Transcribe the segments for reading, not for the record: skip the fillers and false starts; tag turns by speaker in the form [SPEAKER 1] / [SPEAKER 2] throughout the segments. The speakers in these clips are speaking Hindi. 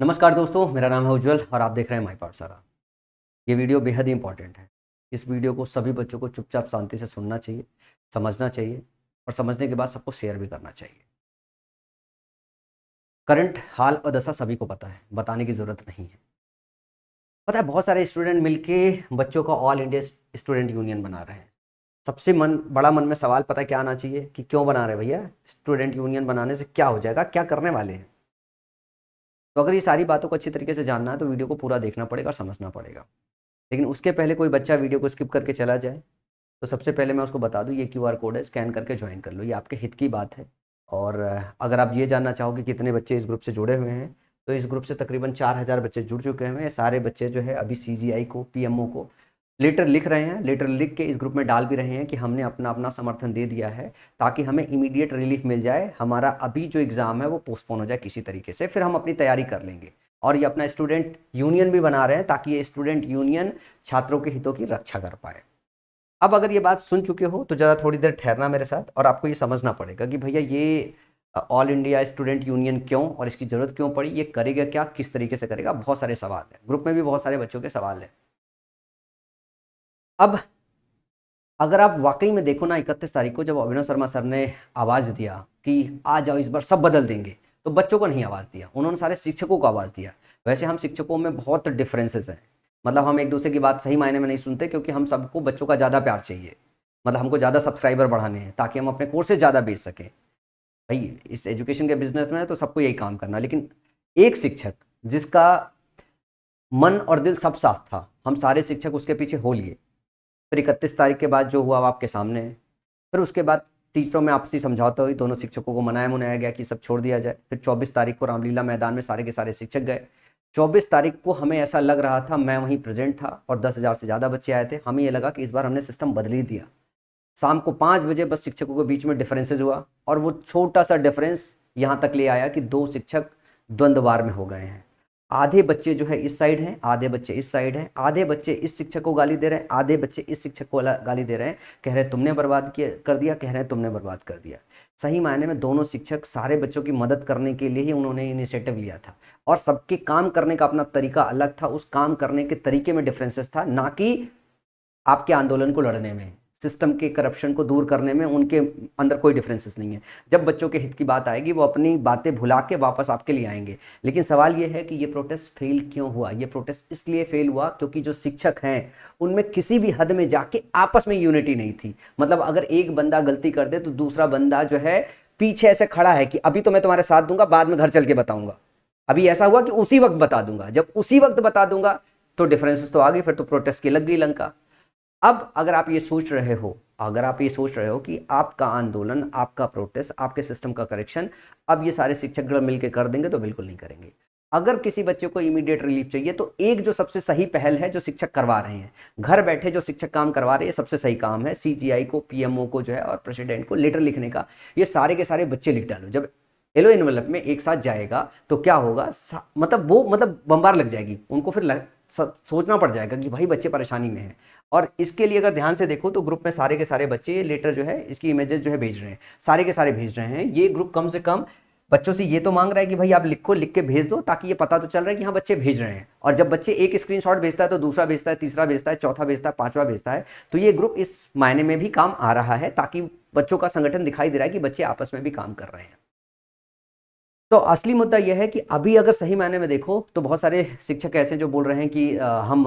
[SPEAKER 1] नमस्कार दोस्तों, मेरा नाम है उज्जवल और आप देख रहे हैं माई पाठशाला। ये वीडियो बेहद ही इंपॉर्टेंट है। इस वीडियो को सभी बच्चों को चुपचाप शांति से सुनना चाहिए, समझना चाहिए और समझने के बाद सबको शेयर भी करना चाहिए। करंट हाल और दशा सभी को पता है, बताने की ज़रूरत नहीं है। पता है, बहुत सारे स्टूडेंट मिलके बच्चों का ऑल इंडिया स्टूडेंट यूनियन बना रहे हैं। सबसे बड़ा मन में सवाल पता है क्या आना चाहिए कि क्यों बना रहे हैं भैया? स्टूडेंट यूनियन बनाने से क्या हो जाएगा, क्या करने वाले हैं? तो अगर ये सारी बातों को अच्छी तरीके से जानना है तो वीडियो को पूरा देखना पड़ेगा और समझना पड़ेगा। लेकिन उसके पहले कोई बच्चा वीडियो को स्किप करके चला जाए तो सबसे पहले मैं उसको बता दूं, ये क्यूआर कोड है, स्कैन करके ज्वाइन कर लो, ये आपके हित की बात है। और अगर आप ये जानना चाहो कि कितने बच्चे इस ग्रुप से जुड़े हुए हैं, तो इस ग्रुप से तकरीबन 4000 बच्चे जुड़ चुके हैं। सारे बच्चे जो है अभी सीजीआई को, पीएमओ को लेटर लिख रहे हैं, लेटर लिख के इस ग्रुप में डाल भी रहे हैं कि हमने अपना अपना समर्थन दे दिया है ताकि हमें इमीडिएट रिलीफ मिल जाए। हमारा अभी जो एग्ज़ाम है वो पोस्टपोन हो जाए किसी तरीके से, फिर हम अपनी तैयारी कर लेंगे। और ये अपना स्टूडेंट यूनियन भी बना रहे हैं ताकि ये स्टूडेंट यूनियन छात्रों के हितों की रक्षा कर पाए। अब अगर ये बात सुन चुके हो तो ज़रा थोड़ी देर ठहरना मेरे साथ और आपको ये समझना पड़ेगा कि भैया ये ऑल इंडिया स्टूडेंट यूनियन क्यों और इसकी ज़रूरत क्यों पड़ी, ये करेगा क्या, किस तरीके से करेगा। बहुत सारे सवाल हैं, ग्रुप में भी बहुत सारे बच्चों के सवाल हैं। अब अगर आप वाकई में देखो ना, 31 तारीख को जब अभिनव शर्मा सर ने आवाज़ दिया कि आ जाओ इस बार सब बदल देंगे, तो बच्चों को नहीं आवाज़ दिया, उन्होंने सारे शिक्षकों को आवाज़ दिया। वैसे हम शिक्षकों में बहुत डिफरेंसेस हैं, मतलब हम एक दूसरे की बात सही मायने में नहीं सुनते, क्योंकि हम सबको बच्चों का ज़्यादा प्यार चाहिए। मतलब हमको ज़्यादा सब्सक्राइबर बढ़ाने हैं ताकि हम अपने कोर्सेज ज़्यादा बेच सकें। भाई इस एजुकेशन के बिजनेस में है तो सबको यही काम करना। लेकिन एक शिक्षक जिसका मन और दिल सब साफ था, हम सारे शिक्षक उसके पीछे हो लिए। फिर 31 तारीख के बाद जो हुआ वो आपके सामने है। फिर उसके बाद टीचरों में आपसी समझौता हुई, दोनों शिक्षकों को मनाया गया कि सब छोड़ दिया जाए। फिर 24 तारीख को रामलीला मैदान में सारे के सारे शिक्षक गए। 24 तारीख को हमें ऐसा लग रहा था, मैं वहीं प्रेजेंट था और 10,000 से ज़्यादा बच्चे आए थे, हमें ये लगा कि इस बार हमने सिस्टम बदल ही दिया। शाम को 5 बजे बस शिक्षकों के बीच में डिफरेंसेस हुआ और वो छोटा सा डिफरेंस यहाँ तक ले आया कि 2 शिक्षक द्वंद्ववार में हो गए हैं। आधे बच्चे जो है इस साइड हैं, आधे बच्चे इस साइड हैं, आधे बच्चे इस शिक्षक को गाली दे रहे हैं, आधे बच्चे इस शिक्षक को गाली दे रहे हैं, कह रहे हैं तुमने बर्बाद कर दिया, कह रहे हैं तुमने बर्बाद कर दिया। सही मायने में दोनों शिक्षक सारे बच्चों की मदद करने के लिए ही उन्होंने इनिशिएटिव लिया था और सबके काम करने का अपना तरीका अलग था। उस काम करने के तरीके में डिफरेंसेस था, ना कि आपके आंदोलन को लड़ने में, सिस्टम के करप्शन को दूर करने में उनके अंदर कोई डिफरेंसेस नहीं है। जब बच्चों के हित की बात आएगी वो अपनी बातें भुला के वापस आपके लिए आएंगे। लेकिन सवाल ये है कि ये प्रोटेस्ट फेल क्यों हुआ? ये प्रोटेस्ट इसलिए फेल हुआ क्योंकि जो शिक्षक हैं उनमें किसी भी हद में जाके आपस में यूनिटी नहीं थी। मतलब अगर एक बंदा गलती कर दे तो दूसरा बंदा जो है पीछे ऐसे खड़ा है कि अभी तो मैं तुम्हारे साथ दूंगा, बाद में घर चल के बताऊंगा। अभी ऐसा हुआ कि उसी वक्त बता दूंगा, जब उसी वक्त बता दूंगा तो डिफरेंसेस तो आ गई, फिर तो प्रोटेस्ट की लग गई लंका। अब अगर आप ये सोच रहे हो, अगर आप ये सोच रहे हो कि आपका आंदोलन, आपका प्रोटेस्ट, आपके सिस्टम का करेक्शन अब ये सारे शिक्षकगण मिलकर कर देंगे, तो बिल्कुल नहीं करेंगे। अगर किसी बच्चे को इमीडिएट रिलीफ चाहिए तो एक जो सबसे सही पहल है जो शिक्षक करवा रहे हैं, घर बैठे जो शिक्षक काम करवा रहे हैं, सबसे सही काम है सीजीआई को, पीएमओ को जो है और प्रेसिडेंट को लेटर लिखने का। ये सारे के सारे बच्चे लिख डालो। जब येलो एनवेलप में एक साथ जाएगा तो क्या होगा, मतलब बम्बार लग जाएगी उनको, फिर सोचना पड़ जाएगा कि भाई बच्चे परेशानी में हैं। और इसके लिए अगर ध्यान से देखो तो ग्रुप में सारे के सारे बच्चे ये लेटर जो है, इसकी इमेजेस जो है भेज रहे हैं, सारे के सारे भेज रहे हैं। ये ग्रुप कम से कम बच्चों से ये तो मांग रहा है कि भाई आप लिखो, लिख के भेज दो, ताकि ये पता तो चल रहा है कि हाँ बच्चे भेज रहे हैं। और जब बच्चे एक स्क्रीनशॉट भेजता है तो दूसरा भेजता है, तीसरा भेजता है, चौथा भेजता है, पांचवा भेजता है। तो ये ग्रुप इस मायने में भी काम आ रहा है ताकि बच्चों का संगठन दिखाई दे रहा है कि बच्चे आपस में भी काम कर रहे हैं। तो असली मुद्दा यह है कि अभी अगर सही मायने में देखो तो बहुत सारे शिक्षक ऐसे जो बोल रहे हैं कि हम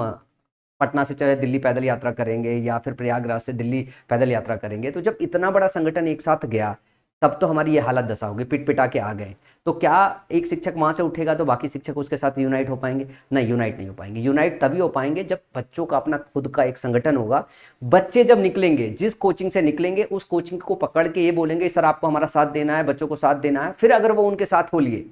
[SPEAKER 1] पटना से चाहे दिल्ली पैदल यात्रा करेंगे या फिर प्रयागराज से दिल्ली पैदल यात्रा करेंगे। तो जब इतना बड़ा संगठन एक साथ गया तब तो हमारी ये हालत दशा होगी, पिट पिटा के आ गए। तो क्या एक शिक्षक वहां से उठेगा तो बाकी शिक्षक उसके साथ यूनाइट हो पाएंगे? नहीं, यूनाइट नहीं हो पाएंगे। यूनाइट तभी हो पाएंगे जब बच्चों का अपना खुद का एक संगठन होगा। बच्चे जब निकलेंगे, जिस कोचिंग से निकलेंगे उस कोचिंग को पकड़ के ये बोलेंगे सर आपको हमारा साथ देना है, बच्चों को साथ देना है। फिर अगर वो उनके साथ हो लिए,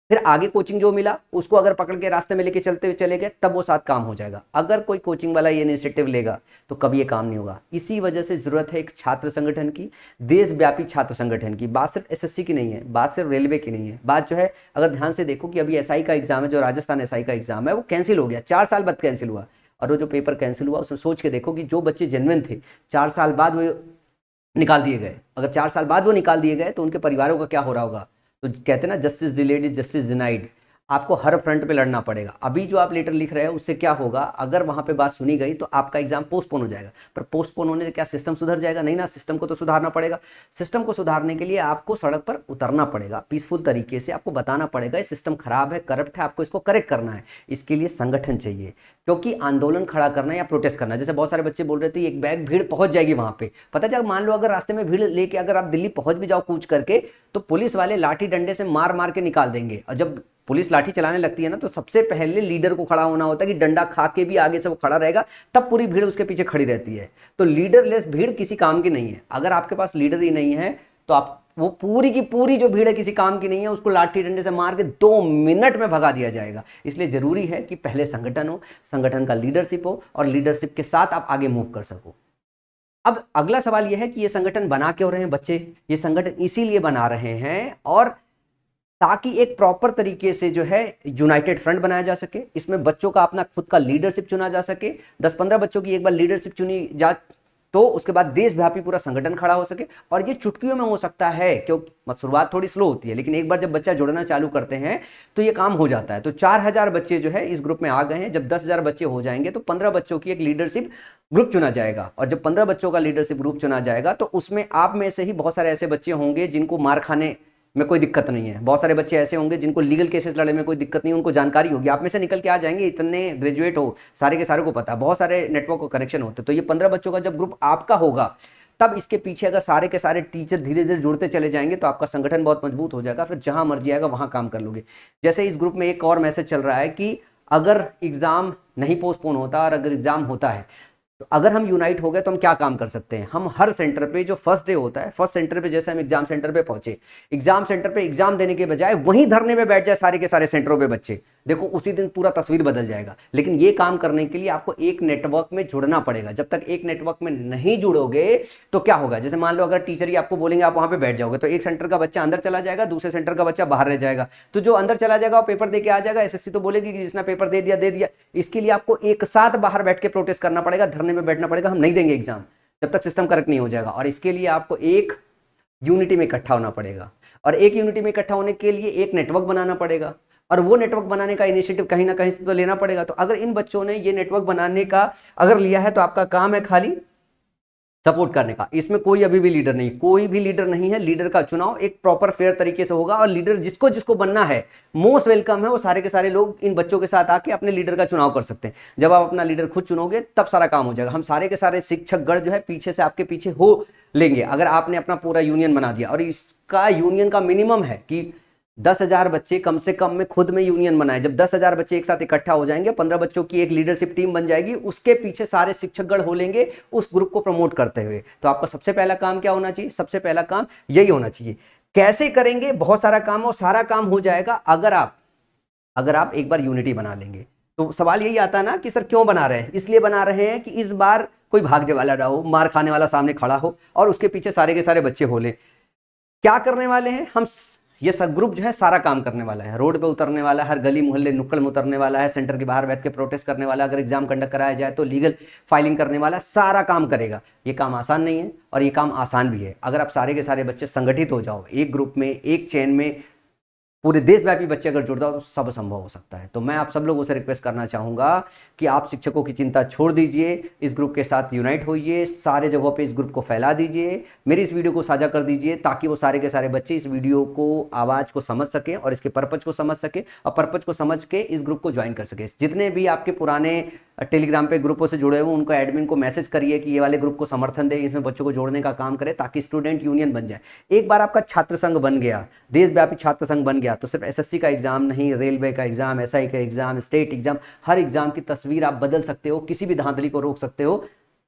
[SPEAKER 1] फिर आगे कोचिंग जो मिला उसको अगर पकड़ के रास्ते में लेके चलते हुए चले गए, तब वो साथ काम हो जाएगा। अगर कोई कोचिंग वाला ये इनिशिएटिव लेगा तो कभी ये काम नहीं होगा। इसी वजह से जरूरत है एक छात्र संगठन की, देशव्यापी छात्र संगठन की। बात सिर्फ एसएससी की नहीं है, बात सिर्फ रेलवे की नहीं है, बात जो है अगर ध्यान से देखो कि अभी एसआई का एग्जाम है, जो राजस्थान एसआई का एग्जाम है वो कैंसिल हो गया, 4 साल बाद कैंसिल हुआ। और वो जो पेपर कैंसिल हुआ उसमें सोच के देखो कि जो बच्चे जेन्युइन थे 4 साल बाद वो निकाल दिए गए। अगर 4 साल बाद वो निकाल दिए गए तो उनके परिवारों का क्या हो रहा होगा? तो कहते हैं ना, justice delayed is justice denied. आपको हर फ्रंट पे लड़ना पड़ेगा। अभी जो आप लेटर लिख रहे हैं उससे क्या होगा, अगर वहां पे बात सुनी गई तो आपका एग्जाम पोस्टपोन हो जाएगा। पर पोस्टपोन होने से क्या सिस्टम सुधर जाएगा? नहीं ना, सिस्टम को तो सुधारना पड़ेगा। सिस्टम को सुधारने के लिए आपको सड़क पर उतरना पड़ेगा, पीसफुल तरीके से आपको बताना पड़ेगा ये सिस्टम खराब है, करप्ट है, आपको इसको करेक्ट करना है। इसके लिए संगठन चाहिए, क्योंकि आंदोलन खड़ा करना या प्रोटेस्ट करना, जैसे बहुत सारे बच्चे बोल रहे थे एक बैग भीड़ पहुंच जाएगी वहां पे, पता चला मान लो अगर रास्ते में भीड़ लेके अगर आप दिल्ली पहुंच भी जाओ कूच करके, तो पुलिस वाले लाठी डंडे से मार मार के निकाल देंगे। और जब पुलिस लाठी चलाने लगती है ना, तो सबसे पहले लीडर को खड़ा होना होता है कि डंडा खा के भी आगे से वो खड़ा रहेगा, तब पूरी भीड़ उसके पीछे खड़ी रहती है। तो लीडरलेस भीड़ किसी काम की नहीं है। अगर आपके पास लीडर ही नहीं है तो आप वो पूरी की पूरी जो भीड़ है किसी काम की नहीं है, उसको लाठी डंडे से मार के 2 मिनट में भगा दिया जाएगा। इसलिए जरूरी है कि पहले संगठन हो, संगठन का लीडरशिप हो, और लीडरशिप के साथ आप आगे मूव कर सको। अब अगला सवाल यह है कि ये संगठन बना क्यों रहे हैं बच्चे? ये संगठन इसीलिए बना रहे हैं और ताकि एक प्रॉपर तरीके से जो है यूनाइटेड फ्रंट बनाया जा सके, इसमें बच्चों का अपना खुद का लीडरशिप चुना जा सके। 10-15 बच्चों की एक बार लीडरशिप चुनी जा तो उसके बाद देशव्यापी पूरा संगठन खड़ा हो सके। और ये चुटकियों में हो सकता है, क्योंकि शुरुआत थोड़ी स्लो होती है, लेकिन एक बार जब बच्चा जुड़ना चालू करते हैं तो ये काम हो जाता है। तो 4000 बच्चे जो है इस ग्रुप में आ गए हैं। जब 10,000 बच्चे हो जाएंगे तो 15 बच्चों की एक लीडरशिप ग्रुप चुना जाएगा। और जब 15 बच्चों का लीडरशिप ग्रुप चुना जाएगा तो उसमें आप में से ही बहुत सारे ऐसे बच्चे होंगे जिनको मार खाने में कोई दिक्कत नहीं है। बहुत सारे बच्चे ऐसे होंगे जिनको लीगल केसेस लड़ने में कोई दिक्कत नहीं, उनको जानकारी होगी। आप में से निकल के आ जाएंगे, इतने ग्रेजुएट हो, सारे के सारे को पता है, बहुत सारे नेटवर्क को कनेक्शन होते। तो ये 15 बच्चों का जब ग्रुप आपका होगा, तब इसके पीछे अगर सारे के सारे टीचर धीरे धीरे जुड़ते चले जाएंगे तो आपका संगठन बहुत मजबूत हो जाएगा। फिर जहां मर्जी आएगा वहां काम कर लोगे। जैसे इस ग्रुप में एक और मैसेज चल रहा है कि अगर एग्जाम नहीं पोस्टपोन होता और अगर एग्जाम होता है तो अगर हम यूनाइट हो गए तो हम क्या काम कर सकते हैं। हम हर सेंटर पे जो फर्स्ट डे होता है, फर्स्ट सेंटर पे जैसे हम एग्जाम सेंटर पे पहुंचे, एग्जाम सेंटर पे एग्जाम देने के बजाय वहीं धरने में बैठ जाए सारे के सारे सेंटरों पे बच्चे, देखो उसी दिन पूरा तस्वीर बदल जाएगा। लेकिन ये काम करने के लिए आपको एक नेटवर्क में जुड़ना पड़ेगा। जब तक एक नेटवर्क में नहीं जुड़ोगे तो क्या होगा, जैसे मान लो अगर टीचर ही आपको बोलेंगे आप वहां पे बैठ जाओगे, तो एक सेंटर का बच्चा अंदर चला जाएगा, दूसरे सेंटर का बच्चा बाहर रह जाएगा। तो जो अंदर चला जाएगा वो पेपर दे के आ जाएगा, एसएससी तो बोलेगी कि जिसने पेपर दे दिया दे दिया। इसके लिए आपको एक साथ बाहर बैठ के प्रोटेस्ट करना पड़ेगा, धरने में बैठना पड़ेगा, हम नहीं देंगे एग्जाम जब तक सिस्टम करेक्ट नहीं हो जाएगा। और इसके लिए आपको एक यूनिटी में इकट्ठा होना पड़ेगा, और एक यूनिटी में इकट्ठा होने के लिए एक नेटवर्क बनाना पड़ेगा, और वो नेटवर्क बनाने का इनिशिएटिव कहीं ना कहीं से तो लेना पड़ेगा। तो अगर इन बच्चों ने ये नेटवर्क बनाने का अगर लिया है तो आपका काम है खाली सपोर्ट करने का। इसमें कोई अभी भी लीडर नहीं, कोई भी लीडर नहीं है। लीडर का चुनाव एक प्रॉपर फेयर तरीके से होगा, और लीडर जिसको जिसको बनना है मोस्ट वेलकम है। वो सारे के सारे लोग इन बच्चों के साथ आके अपने लीडर का चुनाव कर सकते हैं। जब आप अपना लीडर खुद चुनोगे तब सारा काम हो जाएगा। हम सारे के सारे शिक्षक गण जो है पीछे से आपके पीछे हो लेंगे अगर आपने अपना पूरा यूनियन बना दिया। और इसका यूनियन का मिनिमम है कि 10,000 बच्चे कम से कम में खुद में यूनियन बनाए। जब 10,000 बच्चे एक साथ इकट्ठा हो जाएंगे, 15 बच्चों की एक लीडरशिप टीम बन जाएगी, उसके पीछे सारे शिक्षकगण हो लेंगे उस ग्रुप को प्रमोट करते हुए। तो आपका सबसे पहला काम क्या होना चाहिए? सबसे पहला काम यही होना चाहिए। कैसे करेंगे? बहुत सारा काम, और सारा काम हो जाएगा अगर आप एक बार यूनिटी बना लेंगे। तो सवाल यही आता है ना कि सर क्यों बना रहे हैं? इसलिए बना रहे हैं कि इस बार कोई भागने वाला ना हो, मार खाने वाला सामने खड़ा हो और उसके पीछे सारे के सारे बच्चे हो ले। क्या करने वाले हैं हम? ये सब ग्रुप जो है सारा काम करने वाला है, रोड पे उतरने वाला है, हर गली मोहल्ले नुक्कड़ में उतरने वाला है, सेंटर के बाहर बैठ के प्रोटेस्ट करने वाला है, अगर एग्जाम कंडक्ट कराया जाए तो लीगल फाइलिंग करने वाला, सारा काम करेगा। ये काम आसान नहीं है और ये काम आसान भी है। अगर आप सारे के सारे बच्चे संगठित हो जाओ एक ग्रुप में, एक चेन में, पूरे देशव्यापी बच्चे अगर जुड़ जाओ तो सब संभव हो सकता है। तो मैं आप सब लोगों से रिक्वेस्ट करना चाहूँगा कि आप शिक्षकों की चिंता छोड़ दीजिए, इस ग्रुप के साथ यूनाइट होइए, सारे जगहों पे इस ग्रुप को फैला दीजिए, मेरी इस वीडियो को साझा कर दीजिए, ताकि वो सारे के सारे बच्चे इस वीडियो को, आवाज़ को समझ सकें और इसके पर्पज को समझ सके, और पर्पज को समझ के इस ग्रुप को ज्वाइन कर सके। जितने भी आपके पुराने टेलीग्राम पे ग्रुपों से जुड़े हुए उनको एडमिन को मैसेज करिए कि ये वाले ग्रुप को समर्थन दे, इसमें बच्चों को जोड़ने का काम करे, ताकि स्टूडेंट यूनियन बन जाए। एक बार आपका छात्र संघ बन गया, देशव्यापी छात्र संघ बन गया, तो सिर्फ एसएससी का एग्जाम नहीं, रेलवे का एग्जाम, एसआई का एग्जाम, स्टेट एग्जाम, हर एग्जाम की तस्वीर आप बदल सकते हो, किसी भी धांधली को रोक सकते हो।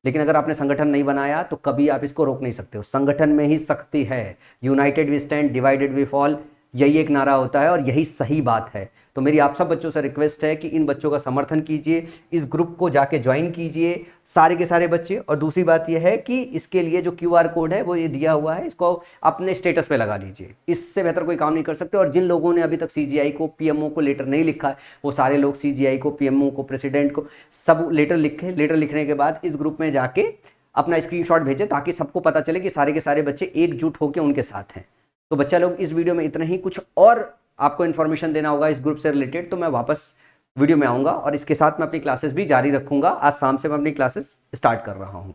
[SPEAKER 1] लेकिन अगर आपने संगठन नहीं बनाया तो कभी आप इसको रोक नहीं सकते हो। संगठन में ही शक्ति है। United we stand, divided we fall, यही एक नारा होता है और यही सही बात है। तो मेरी आप सब बच्चों से रिक्वेस्ट है कि इन बच्चों का समर्थन कीजिए, इस ग्रुप को जाके ज्वाइन कीजिए सारे के सारे बच्चे। और दूसरी बात यह है कि इसके लिए जो क्यूआर कोड है वो ये दिया हुआ है, इसको अपने स्टेटस पे लगा लीजिए। इससे बेहतर कोई काम नहीं कर सकते। और जिन लोगों ने अभी तक सीजीआई को, पीएमओ को लेटर नहीं लिखा है, वो सारे लोग सीजीआई को, पीएमओ को, प्रेसिडेंट को सब लेटर लिखे। लेटर लिखने के बाद इस ग्रुप में जाके अपना स्क्रीनशॉट भेजें, ताकि सबको पता चले कि सारे के सारे बच्चे एकजुट होकर उनके साथ हैं। तो बच्चा लोग, इस वीडियो में इतना ही। कुछ और आपको इन्फॉर्मेशन देना होगा इस ग्रुप से रिलेटेड, तो मैं वापस वीडियो में आऊँगा और इसके साथ मैं अपनी क्लासेस भी जारी रखूँगा। आज शाम से मैं अपनी क्लासेस स्टार्ट कर रहा हूँ।